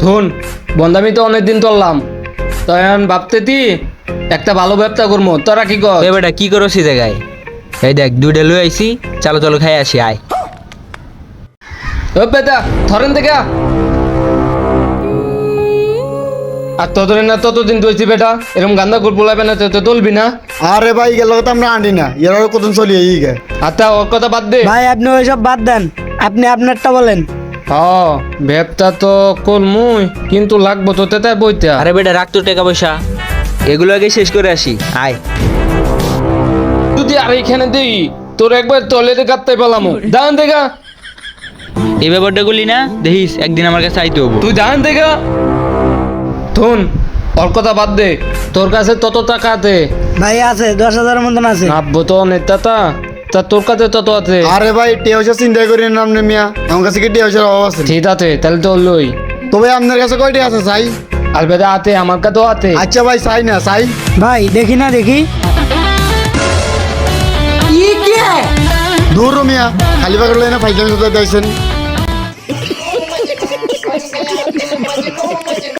শুন বন্ধামি তো অনেকদিন চললাম, তো এখন ভাবতেছি একটা ভালো ব্যবসা করবো, তোরা কি কর? এ বেটা কি করো সে জায়গায়? এই দেখ দুইটা লই আইছি, চলো চলো খাই আসি আয়। ও বেটা ধরেন থেকে আর তোদের না ততদিন তুইছি বেটা, এরকম গান্দা গুড় বলাবে না তো তুলবি না। আরে ভাই গেল তো আমরা আনি না, এর কতদিন চলিয়ে গে। আচ্ছা ওর কথা বাদ দে। ভাই আপনি ওইসব বাদ দেন, আপনি আপনারটা বলেন। ব্যবসা তো করমুই, কিন্তু লাগবো তো তেতা বইতে। আরে বেটা রাখ তো টাকা পয়সা, এগুলো আগে শেষ করে আসি আয়। যদি আর এখানে দিই তোর একবার টয়লেটে কাটতে পেলাম, দাঁড়ান দেখা। এই ব্যাপারটা করলি না, দেখিস একদিন আমার কাছে আইতে হবো। তুই দাঁড়ান দেখা। থুন ওর কথা বাদ দে, তোর কাছে তত টাকা আছে? ভাই আছে 10,000 মতন আছে। নাববো তো অনেক টাকা, তা তোর কাছে তত আছে? আরে ভাই টেহসা চিন্তা করি নাম নে মিয়া, আমার কাছে কি টেহসার অভাব আছে? ঠিক আছে তাহলে তো লই। তবে আপনার কাছে কয়টি আছে চাই? আর বেটা আতে আমার কাছেও আছে। আচ্ছা ভাই চাই না চাই। ভাই দেখি না দেখি। দূর মিয়া খালি বাগর লই না ফাইজলামি সাথে দিয়েছেন।